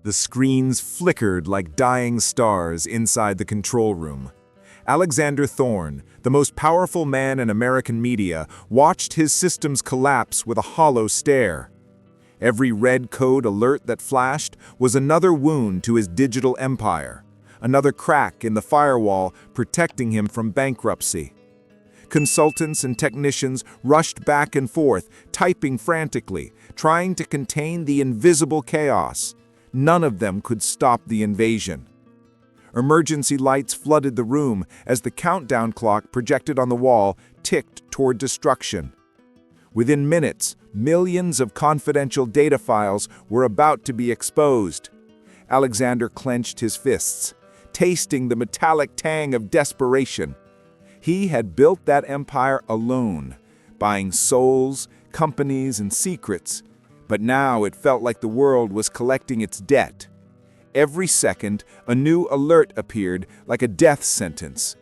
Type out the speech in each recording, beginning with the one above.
The screens flickered like dying stars inside the control room. Alexander Thorne, the most powerful man in American media, watched his systems collapse with a hollow stare. Every red code alert that flashed was another wound to his digital empire, another crack in the firewall protecting him from bankruptcy. Consultants and technicians rushed back and forth, typing frantically, trying to contain the invisible chaos. None of them could stop the invasion. Emergency lights flooded the room as the countdown clock projected on the wall ticked toward destruction. Within minutes, millions of confidential data files were about to be exposed. Alexander clenched his fists, tasting the metallic tang of desperation. He had built that empire alone, buying souls, companies, and secrets, but now it felt like the world was collecting its debt. Every second, a new alert appeared like a death sentence.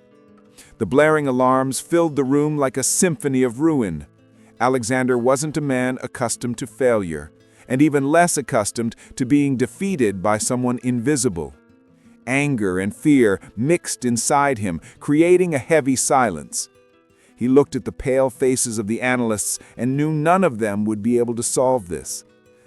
The blaring alarms filled the room like a symphony of ruin. Alexander wasn't a man accustomed to failure, and even less accustomed to being defeated by someone invisible. Anger and fear mixed inside him, creating a heavy silence. He looked at the pale faces of the analysts and knew none of them would be able to solve this.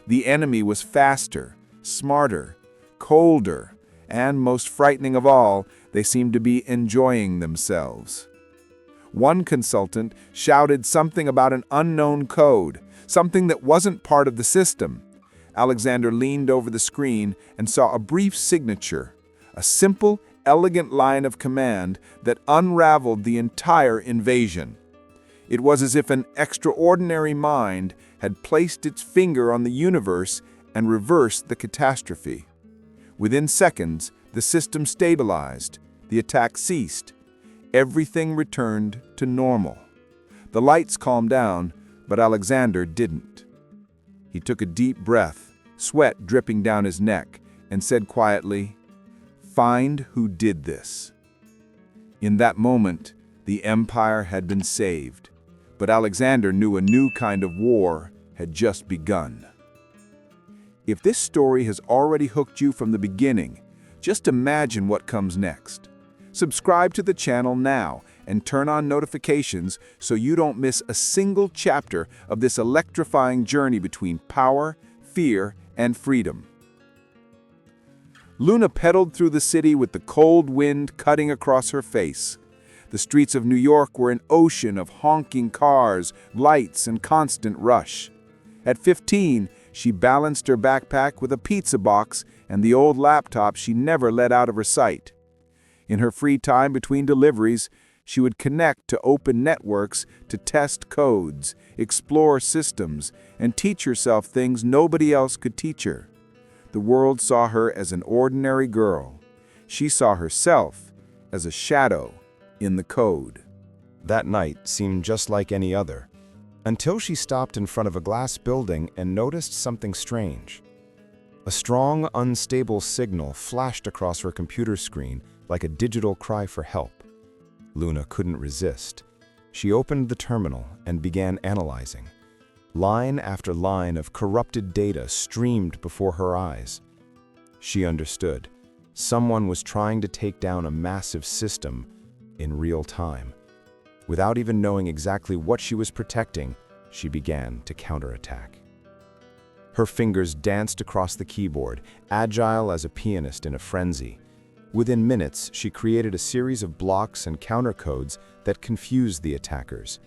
The enemy was faster, smarter, colder, and most frightening of all, they seemed to be enjoying themselves. One consultant shouted something about an unknown code, something that wasn't part of the system. Alexander leaned over the screen and saw a brief signature, a simple, elegant line of command that unraveled the entire invasion. It was as if an extraordinary mind had placed its finger on the universe and reversed the catastrophe. Within seconds, the system stabilized, the attack ceased. Everything returned to normal. The lights calmed down, but Alexander didn't. He took a deep breath, sweat dripping down his neck, and said quietly, "Find who did this." In that moment, the empire had been saved, but Alexander knew a new kind of war had just begun. If this story has already hooked you from the beginning, just imagine what comes next. Subscribe to the channel now and turn on notifications so you don't miss a single chapter of this electrifying journey between power, fear, and freedom. Luna pedaled through the city with the cold wind cutting across her face. The streets of New York were an ocean of honking cars, lights, and constant rush. At 15, she balanced her backpack with a pizza box and the old laptop she never let out of her sight. In her free time between deliveries, she would connect to open networks to test codes, explore systems, and teach herself things nobody else could teach her. The world saw her as an ordinary girl. She saw herself as a shadow in the code. That night seemed just like any other, until she stopped in front of a glass building and noticed something strange. A strong, unstable signal flashed across her computer screen like a digital cry for help. Luna couldn't resist. She opened the terminal and began analyzing. Line after line of corrupted data streamed before her eyes. She understood. Someone was trying to take down a massive system in real time. Without even knowing exactly what she was protecting, she began to counterattack. Her fingers danced across the keyboard, agile as a pianist in a frenzy. Within minutes, she created a series of blocks and countercodes that confused the attackers.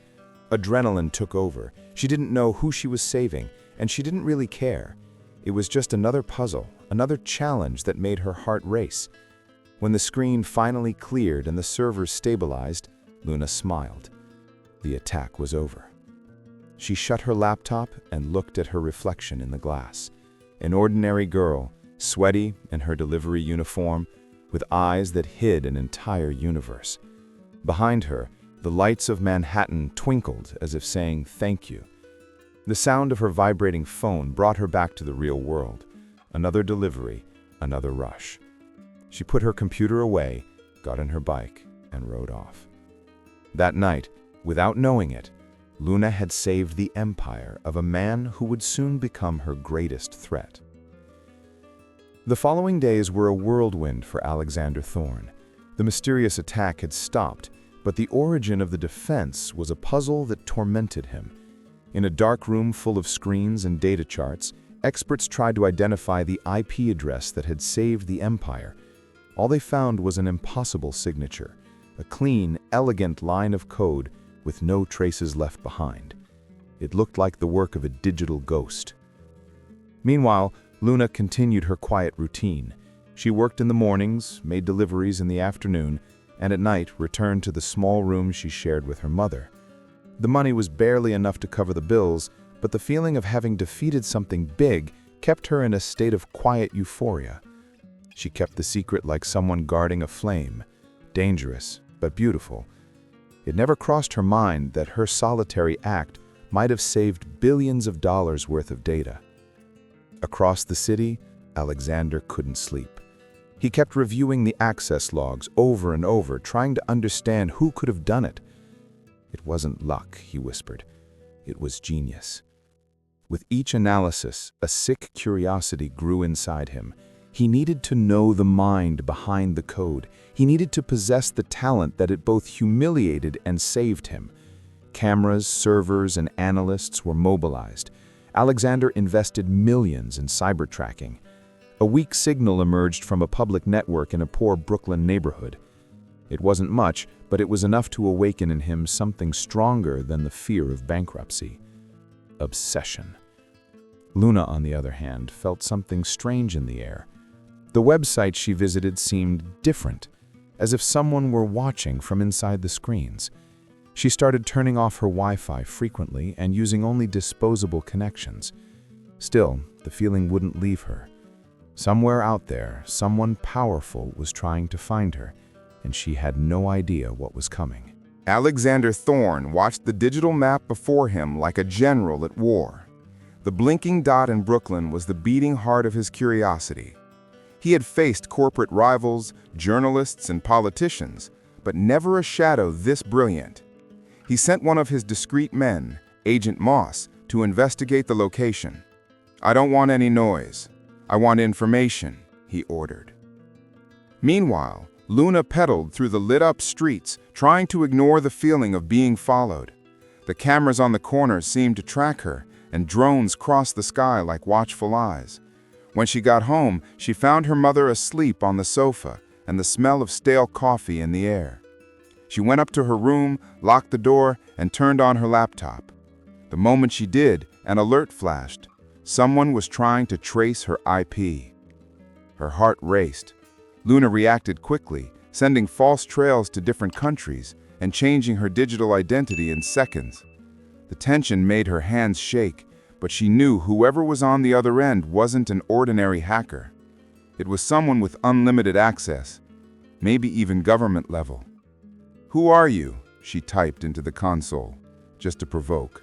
Adrenaline took over. She didn't know who she was saving, and she didn't really care. It was just another puzzle, another challenge that made her heart race. When the screen finally cleared and the servers stabilized, Luna smiled. The attack was over. She shut her laptop and looked at her reflection in the glass. An ordinary girl, sweaty in her delivery uniform, with eyes that hid an entire universe. Behind her, the lights of Manhattan twinkled as if saying thank you. The sound of her vibrating phone brought her back to the real world. Another delivery, another rush. She put her computer away, got on her bike, and rode off. That night, without knowing it, Luna had saved the empire of a man who would soon become her greatest threat. The following days were a whirlwind for Alexander Thorne. The mysterious attack had stopped, but the origin of the defense was a puzzle that tormented him. In a dark room full of screens and data charts, experts tried to identify the IP address that had saved the empire. All they found was an impossible signature, a clean, elegant line of code with no traces left behind. It looked like the work of a digital ghost. Meanwhile, Luna continued her quiet routine. She worked in the mornings, made deliveries in the afternoon, and at night returned to the small room she shared with her mother. The money was barely enough to cover the bills, but the feeling of having defeated something big kept her in a state of quiet euphoria. She kept the secret like someone guarding a flame, dangerous but beautiful. It never crossed her mind that her solitary act might have saved billions of dollars worth of data. Across the city, Alexander couldn't sleep. He kept reviewing the access logs over and over, trying to understand who could have done it. It wasn't luck, he whispered. It was genius. With each analysis, a sick curiosity grew inside him. He needed to know the mind behind the code. He needed to possess the talent that it both humiliated and saved him. Cameras, servers, and analysts were mobilized. Alexander invested millions in cyber tracking. A weak signal emerged from a public network in a poor Brooklyn neighborhood. It wasn't much, but it was enough to awaken in him something stronger than the fear of bankruptcy. Obsession. Luna, on the other hand, felt something strange in the air. The website she visited seemed different, as if someone were watching from inside the screens. She started turning off her Wi-Fi frequently and using only disposable connections. Still, the feeling wouldn't leave her. Somewhere out there, someone powerful was trying to find her, and she had no idea what was coming. Alexander Thorne watched the digital map before him like a general at war. The blinking dot in Brooklyn was the beating heart of his curiosity. He had faced corporate rivals, journalists, and politicians, but never a shadow this brilliant. He sent one of his discreet men, Agent Moss, to investigate the location. "I don't want any noise. I want information," he ordered. Meanwhile, Luna pedaled through the lit-up streets, trying to ignore the feeling of being followed. The cameras on the corners seemed to track her, and drones crossed the sky like watchful eyes. When she got home, she found her mother asleep on the sofa and the smell of stale coffee in the air. She went up to her room, locked the door, and turned on her laptop. The moment she did, an alert flashed. Someone was trying to trace her IP. Her heart raced. Luna reacted quickly, sending false trails to different countries and changing her digital identity in seconds. The tension made her hands shake, but she knew whoever was on the other end wasn't an ordinary hacker. It was someone with unlimited access, maybe even government level. "Who are you?" she typed into the console, just to provoke.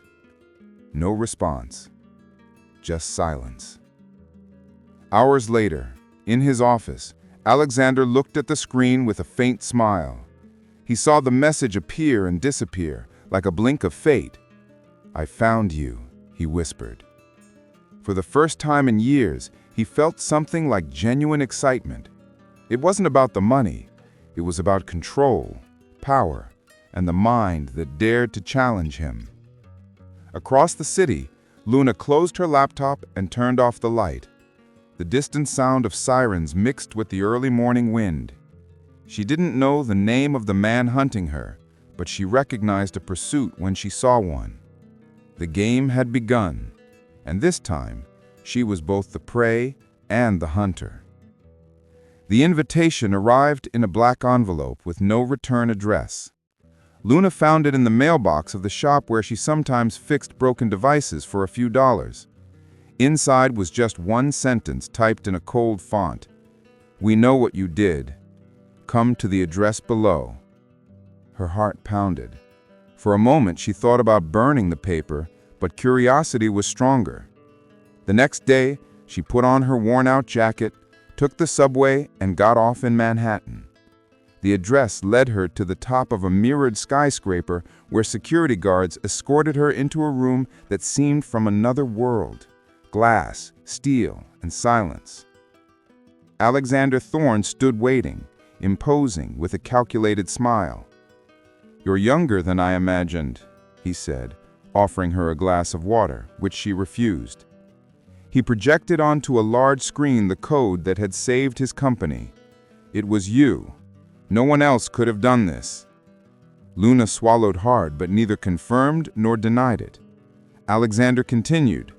No response. Just silence. Hours later, in his office, Alexander looked at the screen with a faint smile. He saw the message appear and disappear, like a blink of fate. "I found you," he whispered. For the first time in years, he felt something like genuine excitement. It wasn't about the money. It was about control, power, and the mind that dared to challenge him. Across the city, Luna closed her laptop and turned off the light. The distant sound of sirens mixed with the early morning wind. She didn't know the name of the man hunting her, but she recognized a pursuit when she saw one. The game had begun, and this time, she was both the prey and the hunter. The invitation arrived in a black envelope with no return address. Luna found it in the mailbox of the shop where she sometimes fixed broken devices for a few dollars. Inside was just one sentence typed in a cold font. "We know what you did. Come to the address below." Her heart pounded. For a moment, she thought about burning the paper, but curiosity was stronger. The next day, she put on her worn-out jacket, took the subway, and got off in Manhattan. The address led her to the top of a mirrored skyscraper where security guards escorted her into a room that seemed from another world. Glass, steel, and silence. Alexander Thorne stood waiting, imposing with a calculated smile. "You're younger than I imagined," he said, offering her a glass of water, which she refused. He projected onto a large screen the code that had saved his company. "It was you. No one else could have done this." Luna swallowed hard, but neither confirmed nor denied it. Alexander continued,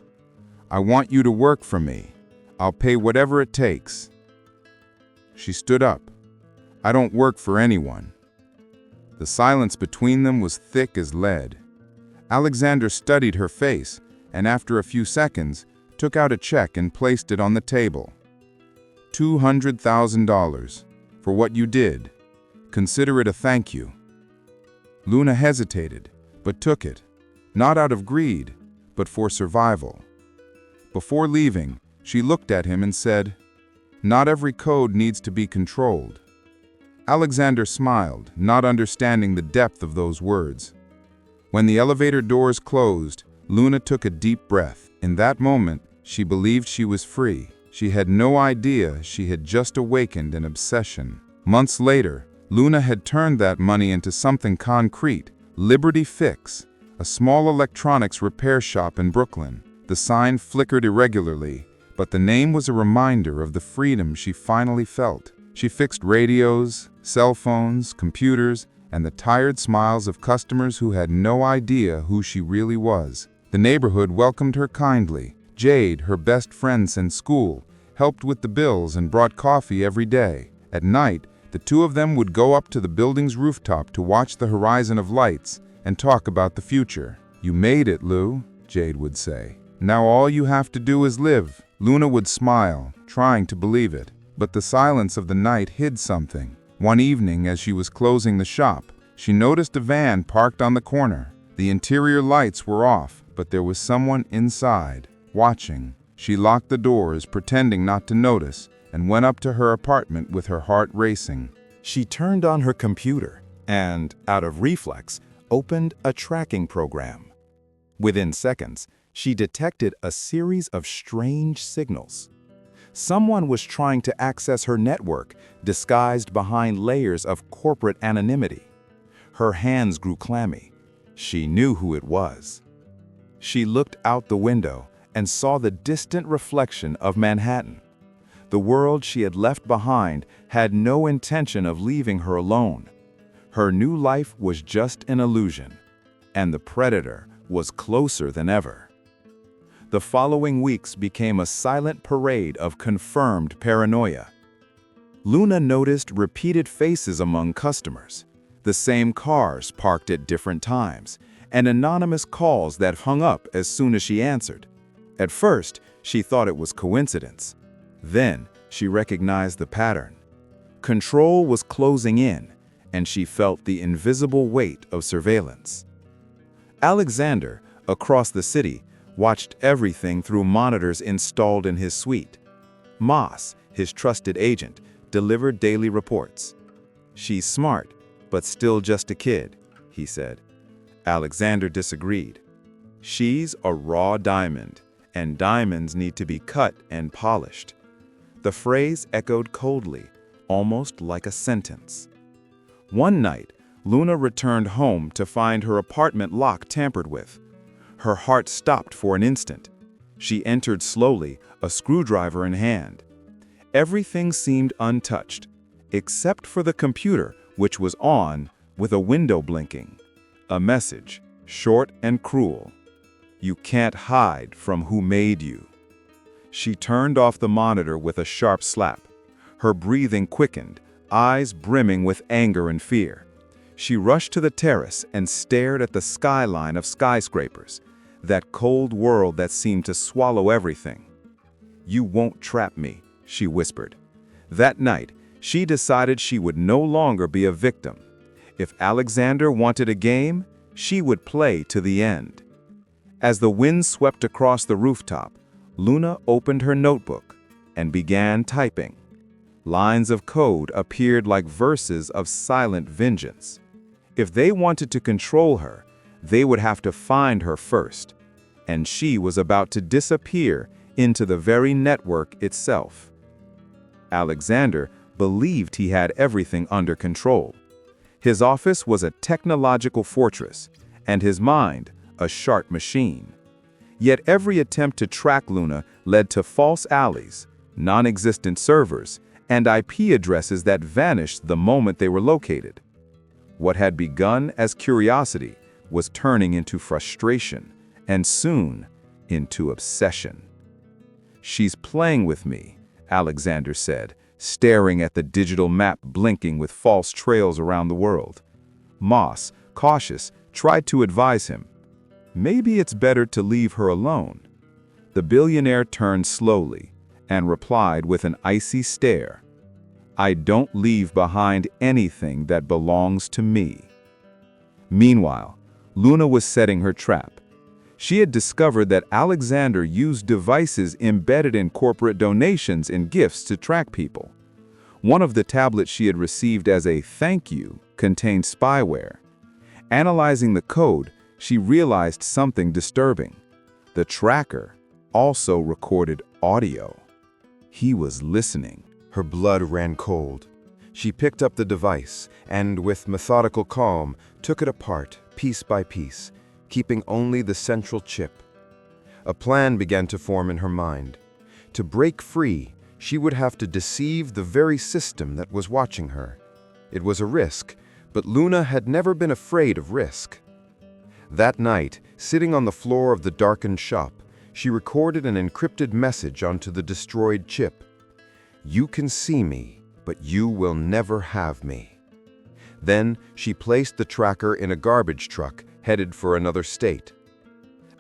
"I want you to work for me. I'll pay whatever it takes." She stood up. "I don't work for anyone." The silence between them was thick as lead. Alexander studied her face, and after a few seconds, took out a check and placed it on the table. $200,000 for what you did. Consider it a thank you." Luna hesitated, but took it, not out of greed, but for survival. Before leaving, she looked at him and said, "Not every code needs to be controlled." Alexander smiled, not understanding the depth of those words. When the elevator doors closed, Luna took a deep breath. In that moment, she believed she was free. She had no idea she had just awakened an obsession. Months later, Luna had turned that money into something concrete: Liberty Fix, a small electronics repair shop in Brooklyn. The sign flickered irregularly, but the name was a reminder of the freedom she finally felt. She fixed radios, cell phones, computers, and the tired smiles of customers who had no idea who she really was. The neighborhood welcomed her kindly. Jade, her best friend since school, helped with the bills and brought coffee every day. At night, the two of them would go up to the building's rooftop to watch the horizon of lights and talk about the future. "You made it, Lou," Jade would say. "Now all you have to do is live." Luna would smile, trying to believe it. But the silence of the night hid something. One evening, as she was closing the shop, she noticed a van parked on the corner. The interior lights were off, but there was someone inside, watching. She locked the doors, pretending not to notice, and went up to her apartment with her heart racing. She turned on her computer and, out of reflex, opened a tracking program. Within seconds, she detected a series of strange signals. Someone was trying to access her network, disguised behind layers of corporate anonymity. Her hands grew clammy. She knew who it was. She looked out the window and saw the distant reflection of Manhattan. The world she had left behind had no intention of leaving her alone. Her new life was just an illusion, and the predator was closer than ever. The following weeks became a silent parade of confirmed paranoia. Luna noticed repeated faces among customers, the same cars parked at different times, and anonymous calls that hung up as soon as she answered. At first, she thought it was coincidence. Then, she recognized the pattern. Control was closing in, and she felt the invisible weight of surveillance. Alexander, across the city, watched everything through monitors installed in his suite. Moss, his trusted agent, delivered daily reports. "She's smart, but still just a kid," he said. Alexander disagreed. "She's a raw diamond, and diamonds need to be cut and polished." The phrase echoed coldly, almost like a sentence. One night, Luna returned home to find her apartment lock tampered with. Her heart stopped for an instant. She entered slowly, a screwdriver in hand. Everything seemed untouched, except for the computer, which was on, with a window blinking. A message, short and cruel. "You can't hide from who made you." She turned off the monitor with a sharp slap. Her breathing quickened, eyes brimming with anger and fear. She rushed to the terrace and stared at the skyline of skyscrapers, that cold world that seemed to swallow everything. "You won't trap me," she whispered. That night, she decided she would no longer be a victim. If Alexander wanted a game, she would play to the end. As the wind swept across the rooftop, Luna opened her notebook and began typing. Lines of code appeared like verses of silent vengeance. If they wanted to control her, they would have to find her first, and she was about to disappear into the very network itself. Alexander believed he had everything under control. His office was a technological fortress, and his mind a sharp machine. Yet every attempt to track Luna led to false alleys, non-existent servers, and IP addresses that vanished the moment they were located. What had begun as curiosity was turning into frustration, and soon into obsession. "She's playing with me," Alexander said, staring at the digital map blinking with false trails around the world. Moss, cautious, tried to advise him. Maybe it's better to leave her alone. The billionaire turned slowly and replied with an icy stare. "I don't leave behind anything that belongs to me." Meanwhile, Luna was setting her trap. She had discovered that Alexander used devices embedded in corporate donations and gifts to track people. One of the tablets she had received as a thank you contained spyware. Analyzing the code, she realized something disturbing. The tracker also recorded audio. He was listening. Her blood ran cold. She picked up the device and, with methodical calm, took it apart, piece by piece, keeping only the central chip. A plan began to form in her mind. To break free, she would have to deceive the very system that was watching her. It was a risk, but Luna had never been afraid of risk. That night, sitting on the floor of the darkened shop, she recorded an encrypted message onto the destroyed chip. "You can see me, but you will never have me." Then she placed the tracker in a garbage truck headed for another state.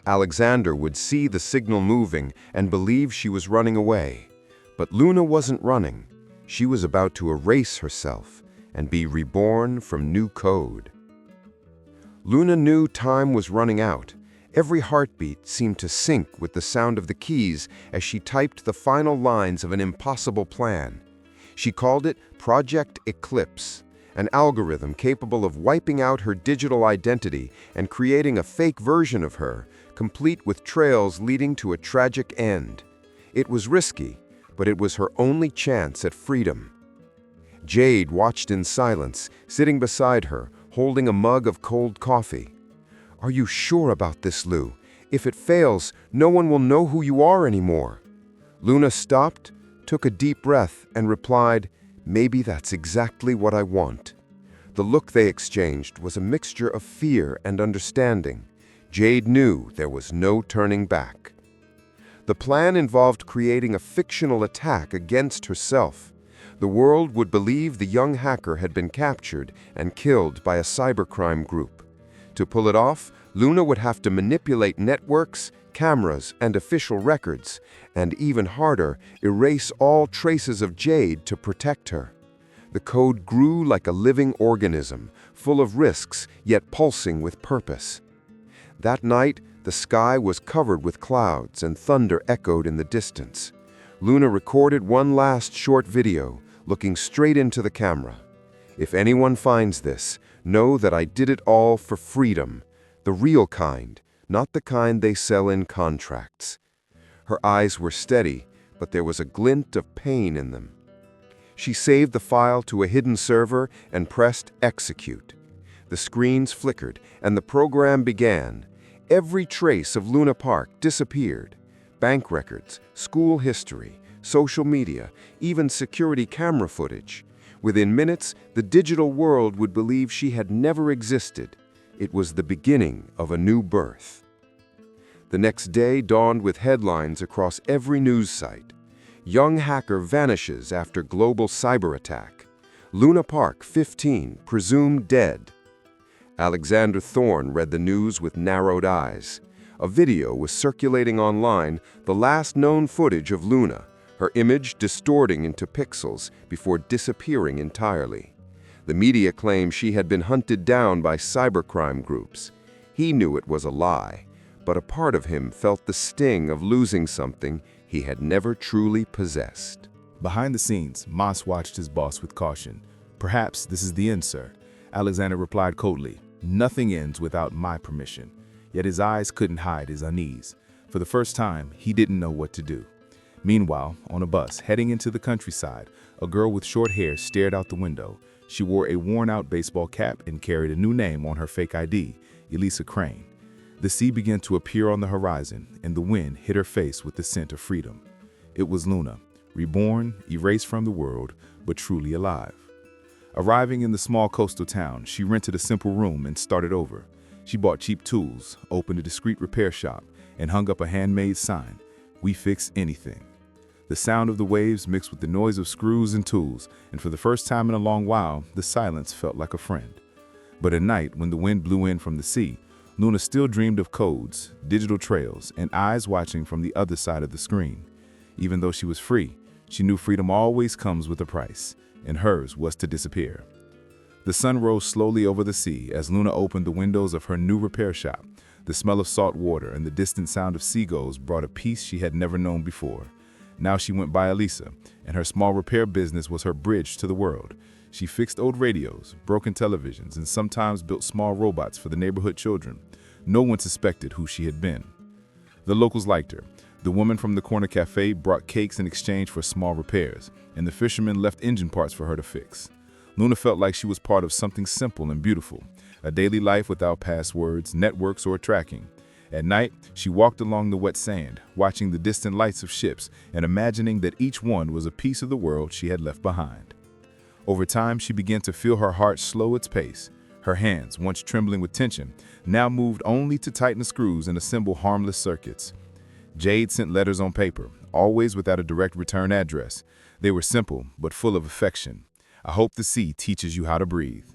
Alexander would see the signal moving and believe she was running away. But Luna wasn't running. She was about to erase herself and be reborn from new code. Luna knew time was running out. Every heartbeat seemed to sync with the sound of the keys as she typed the final lines of an impossible plan. She called it Project Eclipse, an algorithm capable of wiping out her digital identity and creating a fake version of her, complete with trails leading to a tragic end. It was risky, but it was her only chance at freedom. Jade watched in silence, sitting beside her, holding a mug of cold coffee. "Are you sure about this, Lou? If it fails, no one will know who you are anymore." Luna stopped, took a deep breath, and replied, "Maybe that's exactly what I want." The look they exchanged was a mixture of fear and understanding. Jade knew there was no turning back. The plan involved creating a fictional attack against herself. The world would believe the young hacker had been captured and killed by a cybercrime group. To pull it off, Luna would have to manipulate networks, cameras, and official records, and even harder, erase all traces of Jade to protect her. The code grew like a living organism, full of risks, yet pulsing with purpose. That night, the sky was covered with clouds and thunder echoed in the distance. Luna recorded one last short video, looking straight into the camera. "If anyone finds this, know that I did it all for freedom, the real kind, not the kind they sell in contracts." Her eyes were steady, but there was a glint of pain in them. She saved the file to a hidden server and pressed execute. The screens flickered, and the program began. Every trace of Luna Park disappeared. Bank records, school history, social media, even security camera footage. Within minutes, the digital world would believe she had never existed. It was the beginning of a new birth. The next day dawned with headlines across every news site. Young hacker vanishes after global cyberattack. Luna Park, 15, presumed dead. Alexander Thorne read the news with narrowed eyes. A video was circulating online, the last known footage of Luna, her image distorting into pixels before disappearing entirely. The media claimed she had been hunted down by cybercrime groups. He knew it was a lie, but a part of him felt the sting of losing something he had never truly possessed. Behind the scenes, Moss watched his boss with caution. "Perhaps this is the end, sir." Alexander replied coldly, "Nothing ends without my permission." Yet his eyes couldn't hide his unease. For the first time, he didn't know what to do. Meanwhile, on a bus heading into the countryside, a girl with short hair stared out the window. She wore a worn-out baseball cap and carried a new name on her fake ID, Elisa Crane. The sea began to appear on the horizon, and the wind hit her face with the scent of freedom. It was Luna, reborn, erased from the world, but truly alive. Arriving in the small coastal town, she rented a simple room and started over. She bought cheap tools, opened a discreet repair shop, and hung up a handmade sign, "We fix anything." The sound of the waves mixed with the noise of screws and tools, and for the first time in a long while, the silence felt like a friend. But at night, when the wind blew in from the sea, Luna still dreamed of codes, digital trails, and eyes watching from the other side of the screen. Even though she was free, she knew freedom always comes with a price, and hers was to disappear. The sun rose slowly over the sea as Luna opened the windows of her new repair shop. The smell of salt water and the distant sound of seagulls brought a peace she had never known before. Now she went by Elisa, and her small repair business was her bridge to the world. She fixed old radios, broken televisions, and sometimes built small robots for the neighborhood children. No one suspected who she had been. The locals liked her. The woman from the corner cafe brought cakes in exchange for small repairs, and the fishermen left engine parts for her to fix. Luna felt like she was part of something simple and beautiful, a daily life without passwords, networks, or tracking. At night, she walked along the wet sand, watching the distant lights of ships and imagining that each one was a piece of the world she had left behind. Over time, she began to feel her heart slow its pace. Her hands, once trembling with tension, now moved only to tighten screws and assemble harmless circuits. Jade sent letters on paper, always without a direct return address. They were simple, but full of affection. "I hope the sea teaches you how to breathe."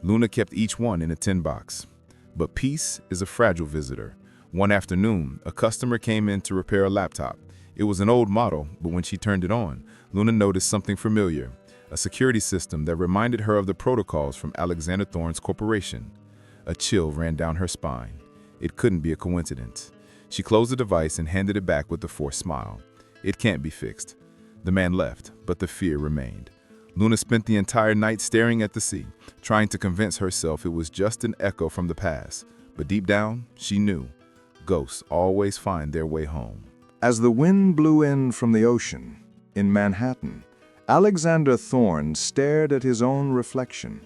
Luna kept each one in a tin box. But peace is a fragile visitor. One afternoon, a customer came in to repair a laptop. It was an old model, but when she turned it on, Luna noticed something familiar, a security system that reminded her of the protocols from Alexander Thorne's corporation. A chill ran down her spine. It couldn't be a coincidence. She closed the device and handed it back with a forced smile. "It can't be fixed." The man left, but the fear remained. Luna spent the entire night staring at the sea, trying to convince herself it was just an echo from the past. But deep down, she knew. Ghosts always find their way home. As the wind blew in from the ocean, in Manhattan, Alexander Thorne stared at his own reflection.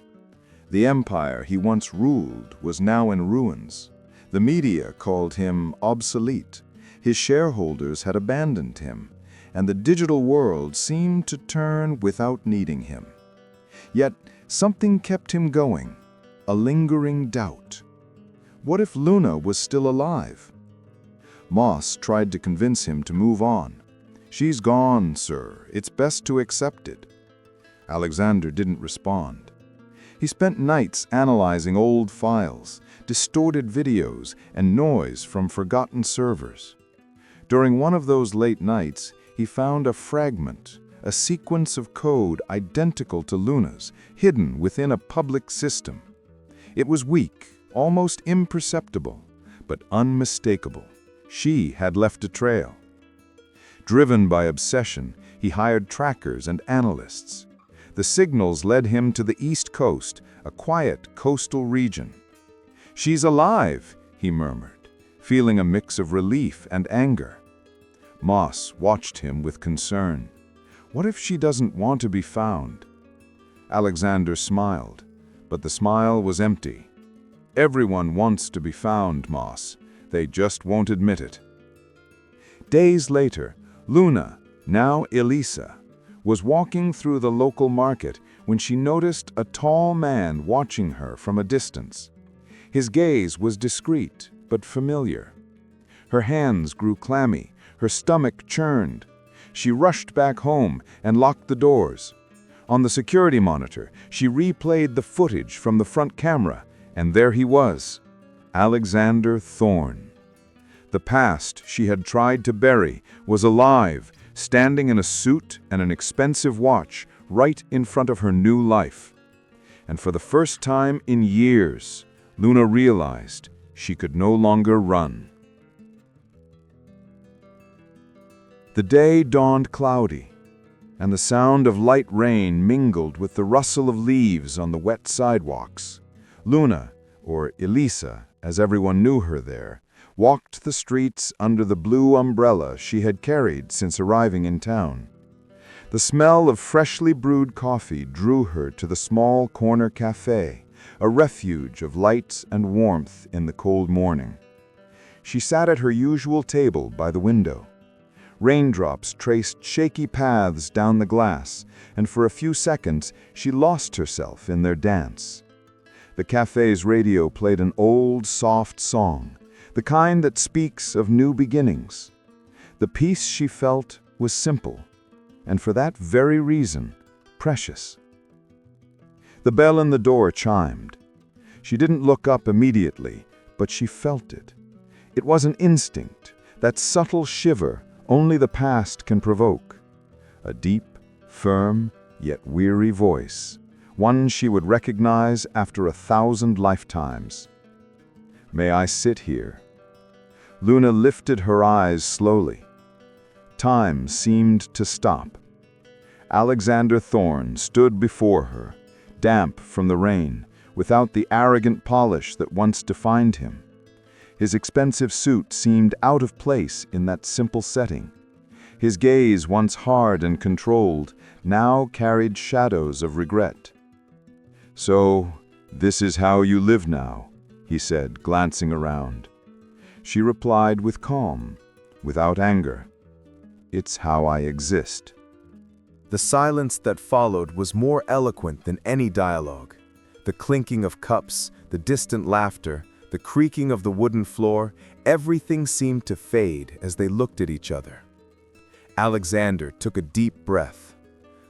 The empire he once ruled was now in ruins. The media called him obsolete. His shareholders had abandoned him, and the digital world seemed to turn without needing him. Yet something kept him going, a lingering doubt. What if Luna was still alive? Moss tried to convince him to move on. "She's gone, sir. It's best to accept it." Alexander didn't respond. He spent nights analyzing old files, distorted videos, and noise from forgotten servers. During one of those late nights, he found a fragment, a sequence of code identical to Luna's, hidden within a public system. It was weak, almost imperceptible, but unmistakable. She had left a trail. Driven by obsession, he hired trackers and analysts. The signals led him to the East Coast, a quiet coastal region. "She's alive," he murmured, feeling a mix of relief and anger. Moss watched him with concern. What if she doesn't want to be found? Alexander smiled, but the smile was empty. "Everyone wants to be found, Moss. They just won't admit it." Days later, Luna, now Elisa, was walking through the local market when she noticed a tall man watching her from a distance. His gaze was discreet but familiar. Her hands grew clammy, her stomach churned. She rushed back home and locked the doors. On the security monitor, she replayed the footage from the front camera, and there he was, Alexander Thorne. The past she had tried to bury was alive, standing in a suit and an expensive watch right in front of her new life. And for the first time in years, Luna realized she could no longer run. The day dawned cloudy, and the sound of light rain mingled with the rustle of leaves on the wet sidewalks. Luna, or Elisa, as everyone knew her there, walked the streets under the blue umbrella she had carried since arriving in town. The smell of freshly brewed coffee drew her to the small corner cafe, a refuge of light and warmth in the cold morning. She sat at her usual table by the window. Raindrops traced shaky paths down the glass, and for a few seconds she lost herself in their dance. The cafe's radio played an old, soft song, the kind that speaks of new beginnings. The peace she felt was simple, and for that very reason, precious. The bell in the door chimed. She didn't look up immediately, but she felt it. It was an instinct, that subtle shiver only the past can provoke. A deep, firm, yet weary voice, one she would recognize after 1,000 lifetimes. "May I sit here?" Luna lifted her eyes slowly. Time seemed to stop. Alexander Thorne stood before her, damp from the rain, without the arrogant polish that once defined him. His expensive suit seemed out of place in that simple setting. His gaze, once hard and controlled, now carried shadows of regret. "So, this is how you live now," he said, glancing around. She replied with calm, without anger. "It's how I exist." The silence that followed was more eloquent than any dialogue. The clinking of cups, the distant laughter, the creaking of the wooden floor, everything seemed to fade as they looked at each other. Alexander took a deep breath.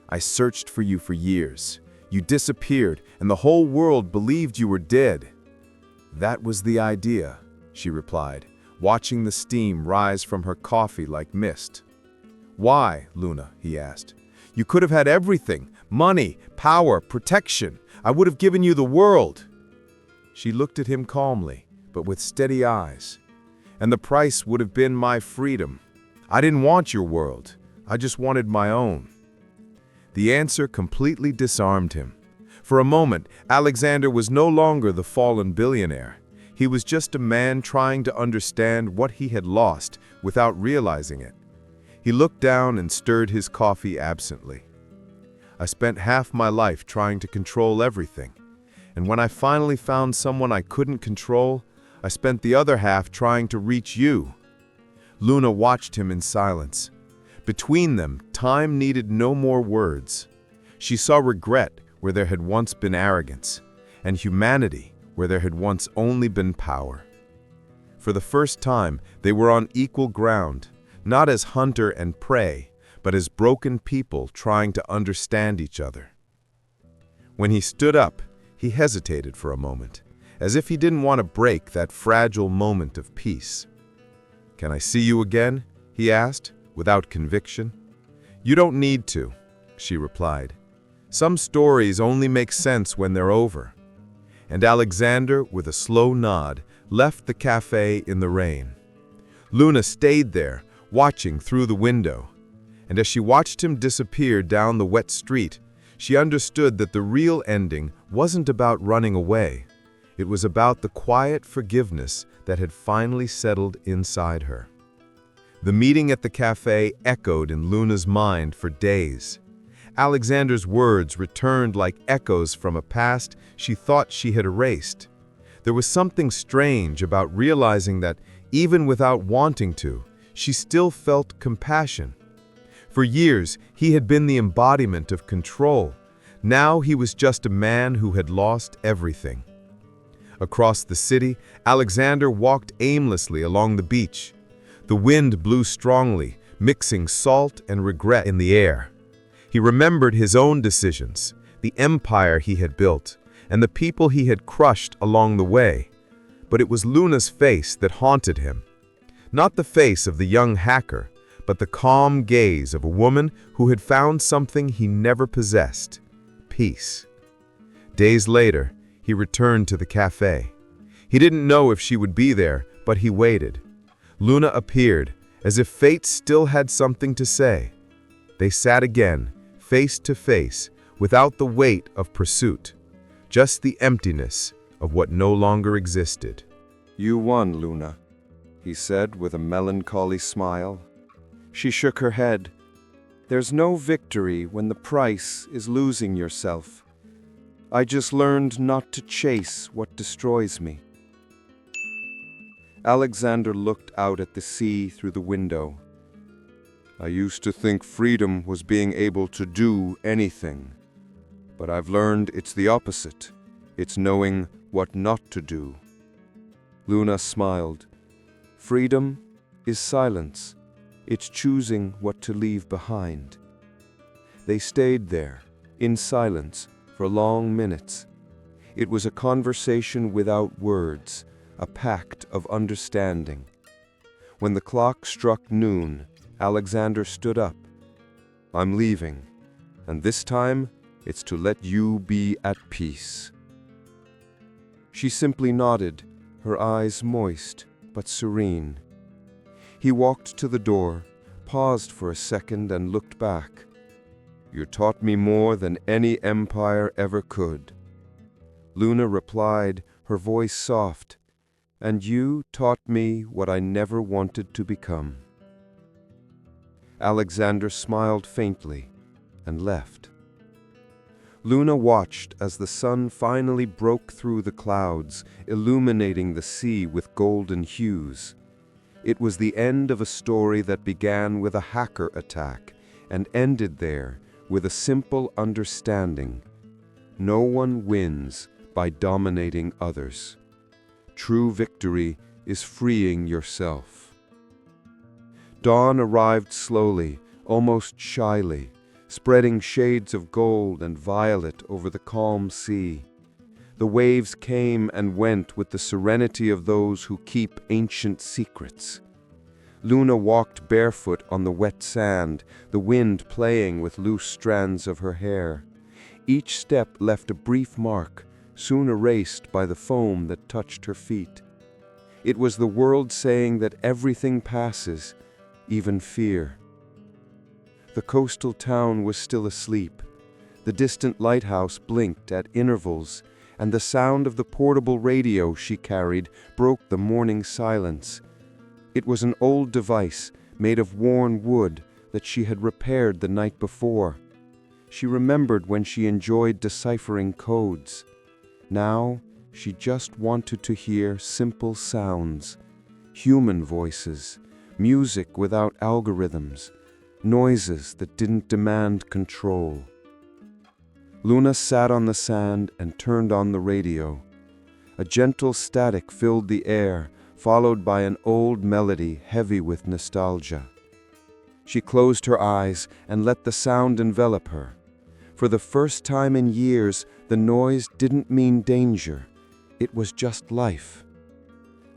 "I searched for you for years. You disappeared, and the whole world believed you were dead." "That was the idea," she replied, watching the steam rise from her coffee like mist. "Why, Luna?" he asked. "You could have had everything: money, power, protection. I would have given you the world." She looked at him calmly, but with steady eyes. "And the price would have been my freedom. I didn't want your world. I just wanted my own." The answer completely disarmed him. For a moment, Alexander was no longer the fallen billionaire. He was just a man trying to understand what he had lost without realizing it. He looked down and stirred his coffee absently. "I spent half my life trying to control everything. And when I finally found someone I couldn't control, I spent the other half trying to reach you." Luna watched him in silence. Between them, time needed no more words. She saw regret where there had once been arrogance, and humanity where there had once only been power. For the first time, they were on equal ground, not as hunter and prey, but as broken people trying to understand each other. When he stood up, he hesitated for a moment, as if he didn't want to break that fragile moment of peace. "Can I see you again?" he asked, without conviction. "You don't need to," she replied. "Some stories only make sense when they're over." And Alexander, with a slow nod, left the cafe in the rain. Luna stayed there, watching through the window. And as she watched him disappear down the wet street, she understood that the real ending wasn't about running away. It was about the quiet forgiveness that had finally settled inside her. The meeting at the cafe echoed in Luna's mind for days. Alexander's words returned like echoes from a past she thought she had erased. There was something strange about realizing that, even without wanting to, she still felt compassion. For years, he had been the embodiment of control. Now he was just a man who had lost everything. Across the city, Alexander walked aimlessly along the beach. The wind blew strongly, mixing salt and regret in the air. He remembered his own decisions, the empire he had built, and the people he had crushed along the way. But it was Luna's face that haunted him. Not the face of the young hacker, but the calm gaze of a woman who had found something he never possessed: peace. Days later, he returned to the cafe. He didn't know if she would be there, but he waited. Luna appeared, as if fate still had something to say. They sat again, face to face, without the weight of pursuit, just the emptiness of what no longer existed. "You won, Luna," he said with a melancholy smile. She shook her head. There's no victory when the price is losing yourself. I just learned not to chase what destroys me. Alexander looked out at the sea through the window. I used to think freedom was being able to do anything, but I've learned it's the opposite. It's knowing what not to do. Luna smiled. Freedom is silence. It's choosing what to leave behind. They stayed there, in silence, for long minutes. It was a conversation without words, a pact of understanding. When the clock struck noon, Alexander stood up. I'm leaving, and this time it's to let you be at peace. She simply nodded, her eyes moist but serene. He walked to the door, paused for a second and looked back. You taught me more than any empire ever could. Luna replied, her voice soft, and you taught me what I never wanted to become. Alexander smiled faintly and left. Luna watched as the sun finally broke through the clouds, illuminating the sea with golden hues. It was the end of a story that began with a hacker attack and ended there with a simple understanding. No one wins by dominating others. True victory is freeing yourself. Dawn arrived slowly, almost shyly, spreading shades of gold and violet over the calm sea. The waves came and went with the serenity of those who keep ancient secrets. Luna walked barefoot on the wet sand, the wind playing with loose strands of her hair. Each step left a brief mark, soon erased by the foam that touched her feet. It was the world saying that everything passes, even fear. The coastal town was still asleep. The distant lighthouse blinked at intervals, and the sound of the portable radio she carried broke the morning silence. It was an old device made of worn wood that she had repaired the night before. She remembered when she enjoyed deciphering codes. Now, she just wanted to hear simple sounds, human voices, music without algorithms, noises that didn't demand control. Luna sat on the sand and turned on the radio. A gentle static filled the air, followed by an old melody heavy with nostalgia. She closed her eyes and let the sound envelop her. For the first time in years, the noise didn't mean danger. It was just life.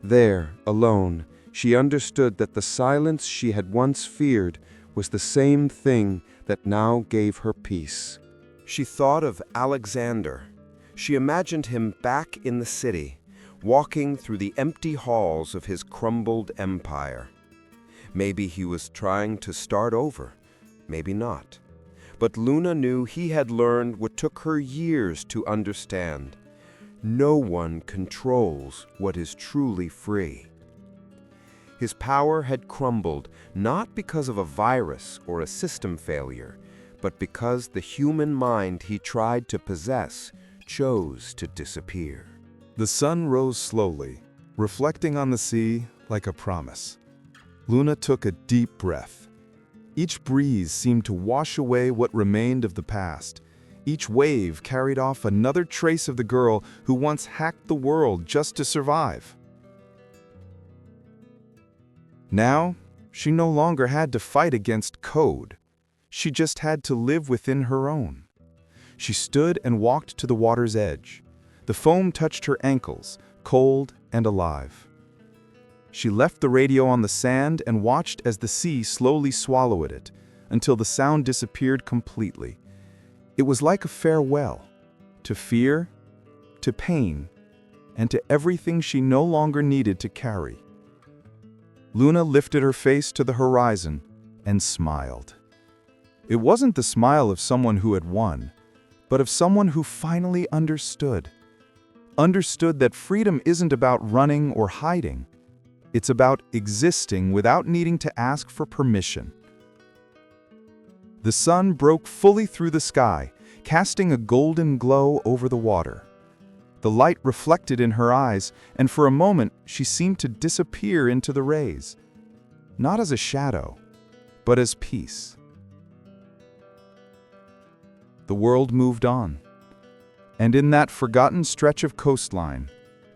There, alone, she understood that the silence she had once feared was the same thing that now gave her peace. She thought of Alexander. She imagined him back in the city, walking through the empty halls of his crumbled empire. Maybe he was trying to start over, maybe not. But Luna knew he had learned what took her years to understand. No one controls what is truly free. His power had crumbled, not because of a virus or a system failure, but because the human mind he tried to possess chose to disappear. The sun rose slowly, reflecting on the sea like a promise. Luna took a deep breath. Each breeze seemed to wash away what remained of the past. Each wave carried off another trace of the girl who once hacked the world just to survive. Now, she no longer had to fight against code. She just had to live within her own. She stood and walked to the water's edge. The foam touched her ankles, cold and alive. She left the radio on the sand and watched as the sea slowly swallowed it, until the sound disappeared completely. It was like a farewell, to fear, to pain, and to everything she no longer needed to carry. Luna lifted her face to the horizon and smiled. It wasn't the smile of someone who had won, but of someone who finally understood. Understood that freedom isn't about running or hiding. It's about existing without needing to ask for permission. The sun broke fully through the sky, casting a golden glow over the water. The light reflected in her eyes, and for a moment she seemed to disappear into the rays, not as a shadow, but as peace. The world moved on, and in that forgotten stretch of coastline,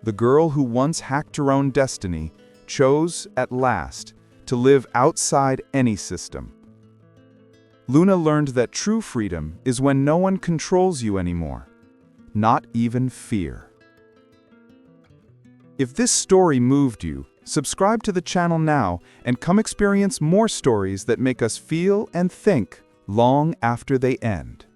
the girl who once hacked her own destiny chose, at last, to live outside any system. Luna learned that true freedom is when no one controls you anymore, not even fear. If this story moved you, subscribe to the channel now and come experience more stories that make us feel and think long after they end.